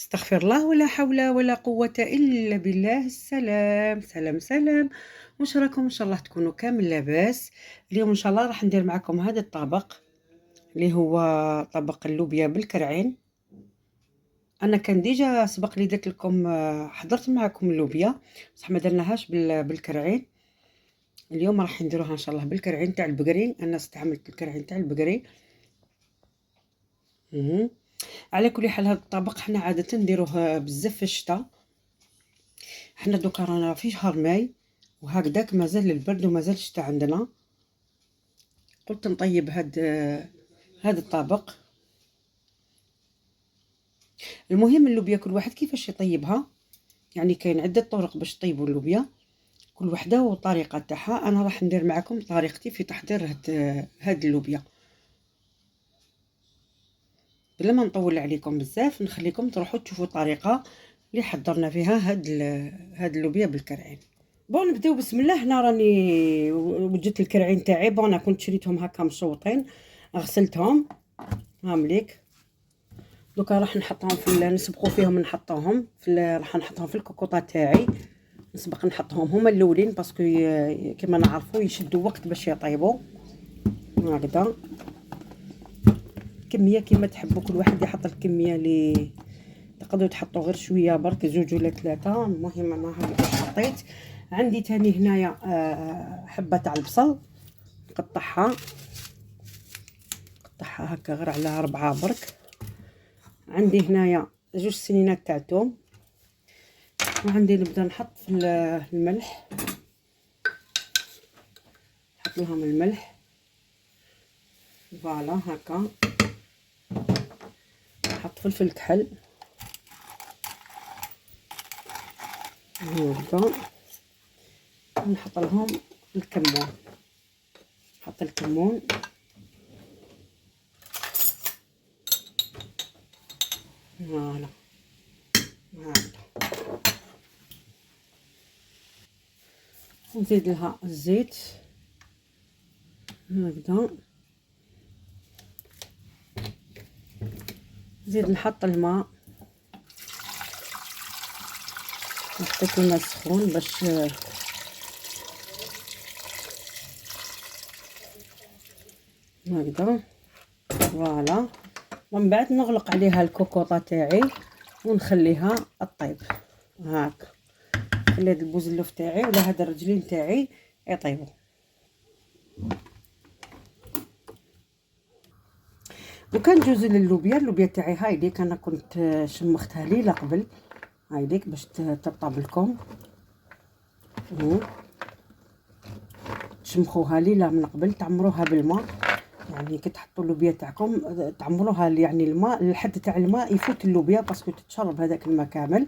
استغفر الله ولا حول ولا قوة إلا بالله. السلام سلام سلام. واش راكم؟ ان شاء الله تكونوا كامل لاباس. اليوم ان شاء الله راح ندير معكم هذا الطبق اللي هو طبق اللوبيا بالكرعين. انا كان ديجا سبق لي درت لكم، حضرت معكم اللوبيا بصح ما درناهاش بالكرعين. اليوم راح نديروها ان شاء الله بالكرعين تاع البقري. انا استعملت الكرعين تاع البقري. على كل حال هذا الطبق حنا عاده نديروه بزاف في الشتاء. حنا دوكا رانا في شهر ماي وهكذاك مازال البرد ومازال الشتاء عندنا. قلت نطيب هاد الطبق. المهم اللوبيا كل واحد كيفاش يطيبها، يعني كاين عده طرق باش طيبوا اللوبيا، كل وحده والطريقه تاعها. انا راح ندير معكم طريقتي في تحضير هاد اللوبيا. بلا ما نطول عليكم بزاف نخليكم تروحوا تشوفوا الطريقه اللي حضرنا فيها هاد اللوبيا بالكرعين. بون نبداو بسم الله. هنا راني وجدت الكرعين تاعي. بون انا كنت شريتهم هكا مشوطين، غسلتهم هامليك. دوكا راح نحطهم نسبقوا فيهم، نحطوهم راح نحطهم في الكوكوطه تاعي. نسبق نحطهم هما الاولين باسكو كما نعرفوا يشدوا وقت باش يطيبوا. هكذا كميه كما تحبوا، كل واحد يحط الكميه اللي تقدروا تحطوا، غير شويه برك زوج ولا ثلاثه. المهم انا هكا حطيت. عندي تاني هنايا حبه تاع البصل نقطعها هكا غير على 4 برك. عندي هنايا 2 سنينات تاع الثوم. وعندي نبدا نحط في الملح، نحط لهم الملح فوالا هكا. نحط فلفل كحل هكا. ونحط لهم الكمون، نحط الكمون فوالا هكا. ونزيد لها الزيت هكذا. نزيد نحط الماء، حطيت الماء سخون باش هكذا فوالا. ومن بعد نغلق عليها الكوكوطه تاعي ونخليها طيب هاك. خلي هاد البوزلوف تاعي ولا هاد الرجلين تاعي يطيبوا. وكان جوز اللوبيا تاعي هاي ديك انا كنت شمختها ليله قبل، هاي ديك باش تطاب لكم. تشمخوها ليله من قبل، تعمروها بالماء. يعني كي تحطوا اللوبيا تاعكم تعمروها يعني الماء الحد تاع الماء يفوت اللوبيا باسكو تتشرب هذاك الماء كامل.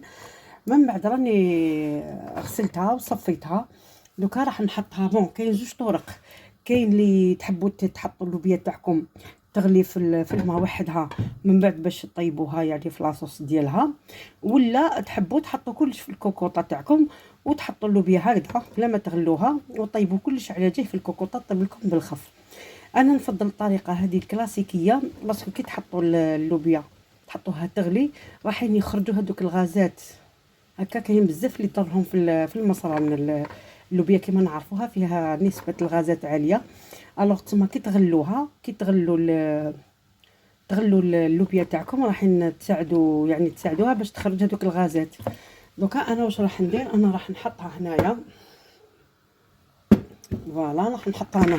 من بعد راني غسلتها وصفيتها. دوكا راح نحطها. بون كاين 2 طرق. كاين اللي تحبوا تحطوا اللوبيا تاعكم تغلي في الماء وحدها من بعد باش تطيبوها يعني في لاصوص ديالها، ولا تحبوا تحطوا كلش في الكوكوطه تاعكم وتحطوا اللوبيا هكذا بلا ما تغلوها وطيبوا كلش على جهه في الكوكوطه طيب لكم بالخف. انا نفضل الطريقه هذه الكلاسيكيه باسكو كي تحطوا اللوبيا تحطوها تغلي راح يخرجوا هذوك الغازات. هكا كاين بزاف اللي يضرهم في المصران. اللوبيا كما نعرفوها فيها نسبه الغازات عاليه. الوغ تما كي تغلوا اللوبيا تاعكم راح تساعدوا يعني تساعدوها باش تخرج هذوك الغازات. دوكا انا واش راح ندير؟ انا راح نحطها هنايا فوالا. راح نحطها هنا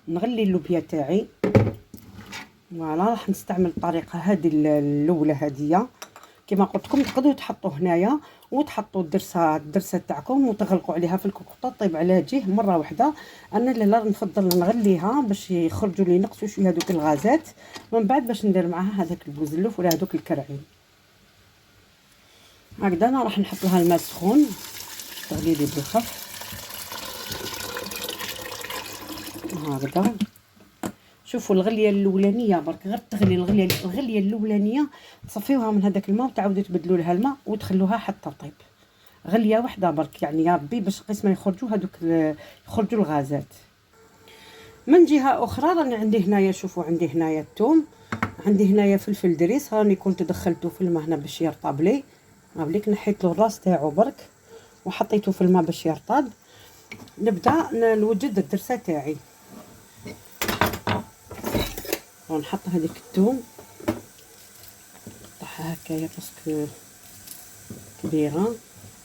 نغلي اللوبيا تاعي فوالا. راح نستعمل الطريقه هذه الاولى هذه كما قلت لكم. تقدروا تحطوا هنايا وتحطوا الدرسه تاعكم وتغلقوا عليها في الكوكوطه طيب على جهه مره واحده. انا لا نفضل نغليها باش يخرجوا لي نقصوا شويه هذوك الغازات، من بعد باش ندير معاها هذاك البوزلوف ولا هذوك الكرعين هكذا. انا راح نحط لها الماء سخون تغلي لي بالخف هكذا. شوفوا الغليه الاولانيه برك غير تغلي الغليه الاولانيه تصفيوها من هذاك الماء وتعاودوا تبدلوا لها الماء وتخلوها حتى طيب. غليه واحده برك يعني يا ربي باش قسما يخرجوا يخرجوا الغازات. من جهه اخرى راني عندي هنايا، شوفوا عندي هنايا الثوم عندي هنايا فلفل دريس، راني كنت دخلته في الماء هنا باش يرطب لي. هاوليك نحيت له الراس تاعو برك وحطيته في الماء باش يرطب. نبدا نوجد الدرسه تاعي، ونحط هذيك الثوم نقطعها هكايا باسكو كبيره.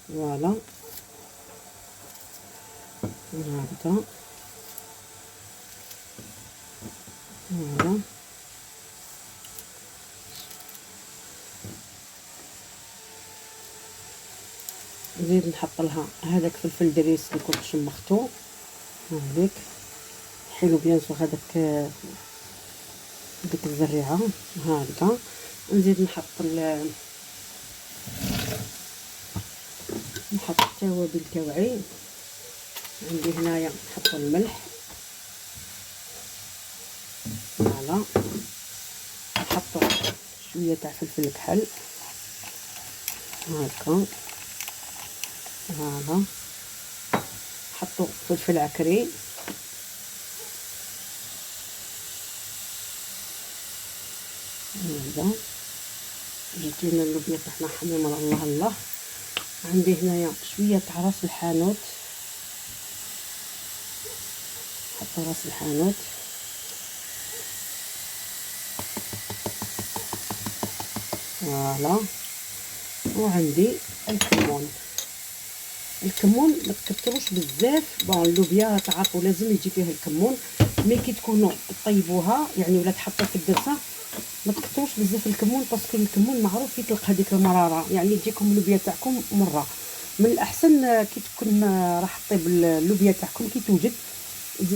فوالا هكذا. فوالا نزيد نحط لها هذاك فلفل دريس اللي كنت شمختو. هذيك حلو بيان سور هذاك ديك الزريعه هكذا. نزيد نحط التوابل تاوعي. عندي هنايا نحط الملح، فوالا نحط شويه تاع فلفل كحل هكا. فوالا نحطو فلفل عكري، هذا جاتينا اللوبيا تاعنا حميمه الله الله. عندي هنايا شويه تاع راس الحانوت، نحط راس الحانوت. فوالا وعندي الكمون. الكمون ما تكثروش بزاف. بون اللوبيا تعرفوا لازم يجي فيها الكمون، مي كي تكونوا طيبوها يعني ولا تحطوه في الدرسه ما تكثروش بزاف الكمون، باسكو الكمون معروف يطلق هذيك المراره، يعني تجيكم اللوبيا تاعكم مره. من الاحسن كي تكون راح طيب اللوبيا تاعكم كي توجد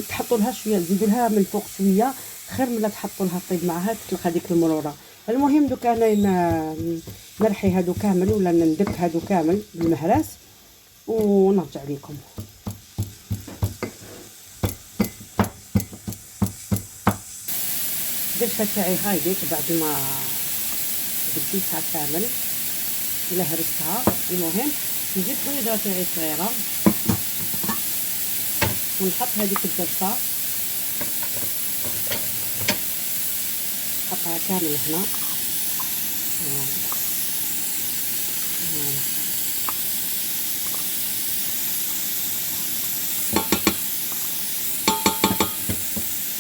تحطوا لها شويه، تزيدوا لها من فوق شويه، خير ملا تحطوا لها طيب معها تطلق هذيك المروره. المهم دوك انا نرحي هادو كامل ولا ندك هادو كامل بالمهراس ونرجع لكم. الدرسه تاعي هاي ديك بعد ما بديتها كامل ولا هرستها. المهم نجيب بيضه تاعي صغيره ونحط هذيك الدرسه، نحطها كامل هنا.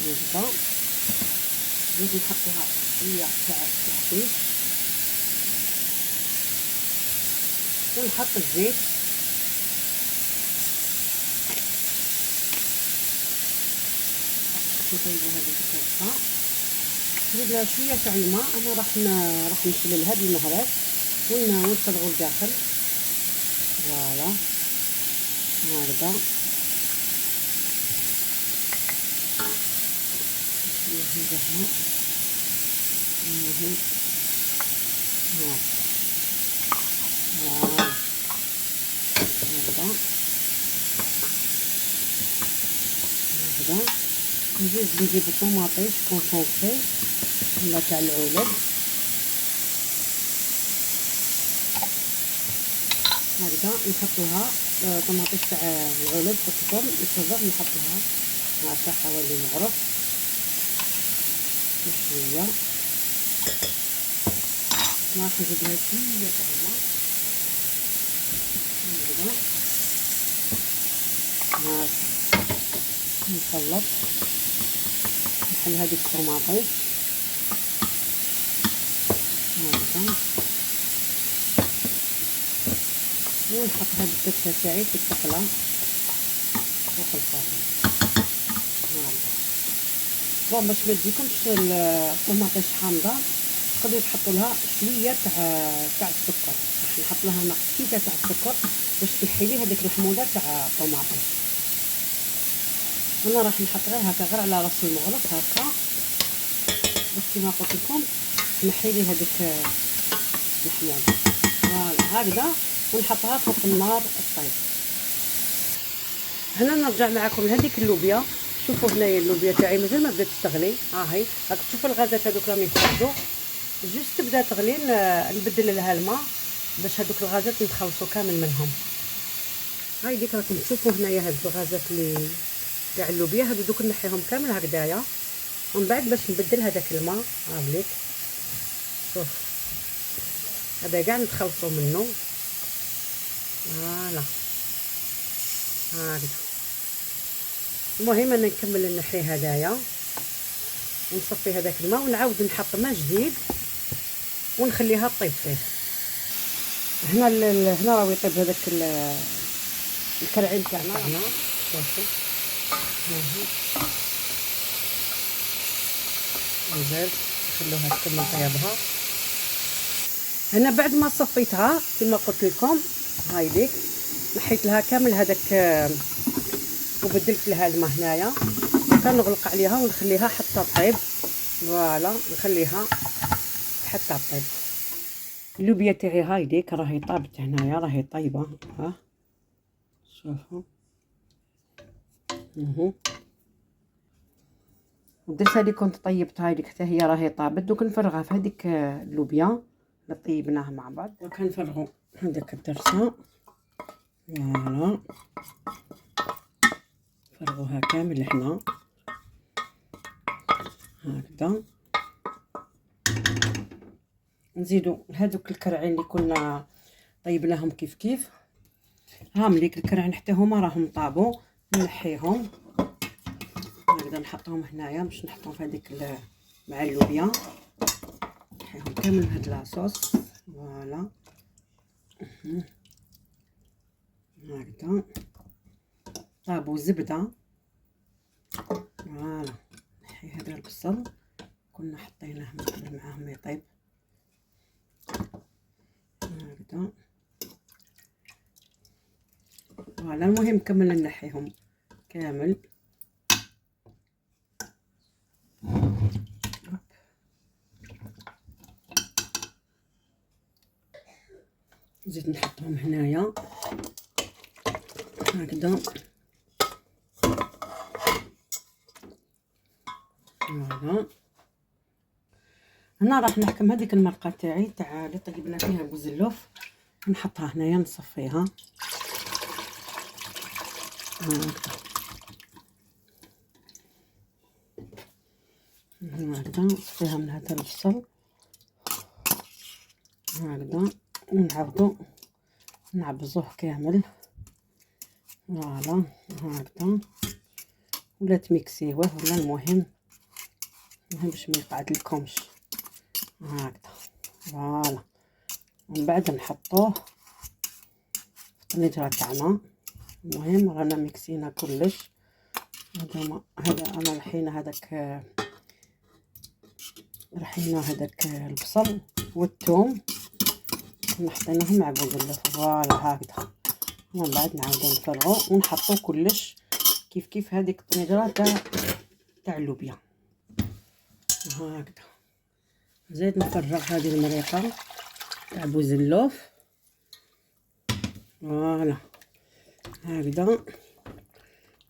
نبدا نزيد نحطها شويه تاع التحميص ونحط الزيت. نطيبو هذيك الدرسه، نزيد لها شويه تاع الماء. انا راح نشللها بالمهراس ونصبغو الداخل. فوالا هكذا شويه هنا هنا هكذا. نجيب الطوماطيش كونسونطري ولا تاع العولب هكذا، نحطوها طوماطيش تاع العولب تكبر يصبر نحطوها هكا حوالي مغرف شويه. راح نزيد لها شويه تاع الماء هكذا. نخلط نحل هذيك الطوماطيش هكذا ونحط هاد الدبسه تاعي في التقله فوق الفرن. بون باش ما تجيكمش الطوماطيش حامضه تقدروا تحطوا لها شويه تاع السكر. راح نحط لها نقص كيكه تاع السكر باش تحي لي هذيك الحموضه تاع الطوماطيش. انا راح نحط غير هكا غير على راس المغرف هكا باش كيما قلت لكم نحي لي هذيك الحموضه. فوالا هكذا ونحطها فوق النار الطيب. هنا نرجع معكم لهذيك اللوبيا. شوفوا هنايا اللوبيا تاعي مازال ما بدات تغلي. هاي راك تشوفوا الغازات هذوك راهم يخرجوا جوست تبدا تغلي. نبدل لها الماء باش هذوك الغازات نتخلصوا كامل منهم. هاي ديك راكم تشوفوا هنايا هاد الغازات اللي تاع اللوبيا هادو دوك نحيهم كامل هكذايا ومن بعد باش نبدل هذاك الماء هاوليك شوف هذا كاع نتخلصوا منه. فوالا هكذا. المهم انا نكمل نحي هدايا ونصفي هذاك الماء ونعاود نحط ماء جديد ونخليها طيب فيه. هنا هنا راه يطيب هذاك الكرعين تاعنا. شوفوا نزيد نخلوها تكمل طيابها. هنا بعد ما صفيتها كما قلت لكم هايديك نحيت لها كامل هذاك وبدلت لها الماء هنايا كنغلق عليها ونخليها حتى طيب. فوالا نخليها حتى طيب. اللوبيا تاعي هايديك راهي طابت هنايا راهي طيبه. ها شوفوا ودرتها اللي كنت طيبتها هايديك حتى هي راهي طابت. دوك نفرغها في هذيك اللوبيا اللي طيبناها مع بعض. وكنفرغوا هذيك الدرسه. فوالا فرغوها كامل هنا هكذا. نزيدوا هذوك الكرعين اللي كنا طيبناهم كيف هامليك الكرعين حتى هما راهم طابوا نحيهم هكذا نحطهم هنايا باش نحطهم في هذيك مع اللوبيا نحيهم كامل بهاد لاصوص. فوالا هكذا طابوا زبده. فوالا نحي هذا البصل كنا حطيناه من قبل معاه ما يطيب هكذا. فوالا المهم كمل نحيهم كامل. نزيد نحطهم هنايا هكذا. فوالا هنا راح نحكم هذيك المرقه تاعي تاع اللي طيبنا فيها بوزلوف نحطها هنايا نصفيها هكذا نصفيها من هذا البصل هكذا ونعاودو نعبزوه كامل. فوالا هكذا ولا تميكسيوه ولا المهم باش ما يقعد لكمش هكذا. فوالا ومن بعد نحطوه في الطنجره تاعنا. المهم رانا ميكسينا كلش. هذا انا رحينا هذاك البصل والثوم حطيناهم مع بوزلوف. فوالا هكذا ومن بعد نعاودو نفرغو ونحطو كلش كيف هذيك الطنجره تاع اللوبيا هكذا. زيد نفرغ هذه المريقه تاع بوزلوف. فوالا هكذا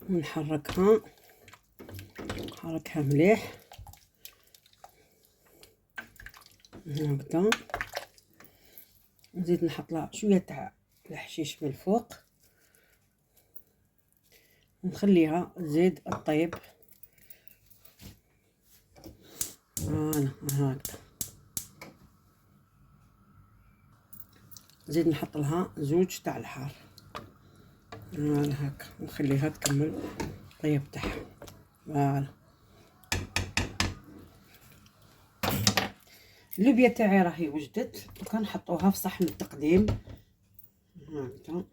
ونحركها مليح هكذا. نزيد نحط لها شويه تاع الحشيش من الفوق ونخليها تزيد الطيب. فوالا هكذا. نزيد نحط لها زوج تاع الحار. فوالا هكا ونخليها تكمل الطيب تاعها. فوالا اللوبيا تاعي راهي وجدت وكنحطوها في صحن التقديم هكذا.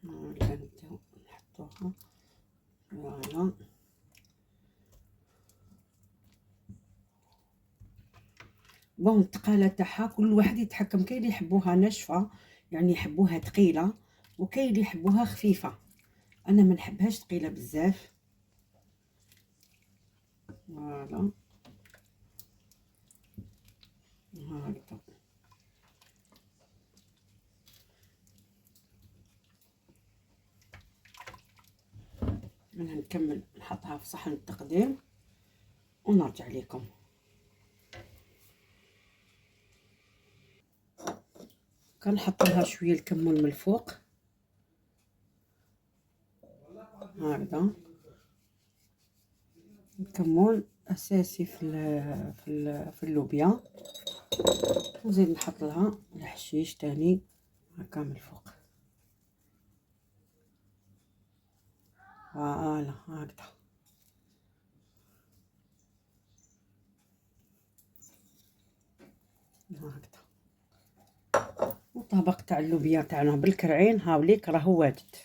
نبداو نحطوها. فوالا بون الثقاله تاعها كل واحد يتحكم. كاين اللي يحبوها ناشفه يعني يحبوها ثقيله وكاين اللي يحبوها خفيفه. انا ما نحبهاش ثقيله بزاف. فوالا هكذا. انا نكمل نحطها في صحن التقديم ونرجع لكم. كنحط لها شويه الكمون من الفوق هكذا. الكمون اساسي في اللوبيا. نزيد نحط لها الحشيش تاني هكا من الفوق. فوالا هكذا. هكذا وطبق تاع اللوبيا تاعنا بالكرعين هاوليك راهو واجد.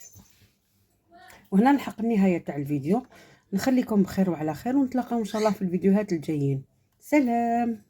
وهنا نلحق النهايه تاع الفيديو. نخليكم بخير وعلى خير، ونتلاقاو ان شاء الله في الفيديوهات الجايين. سلام.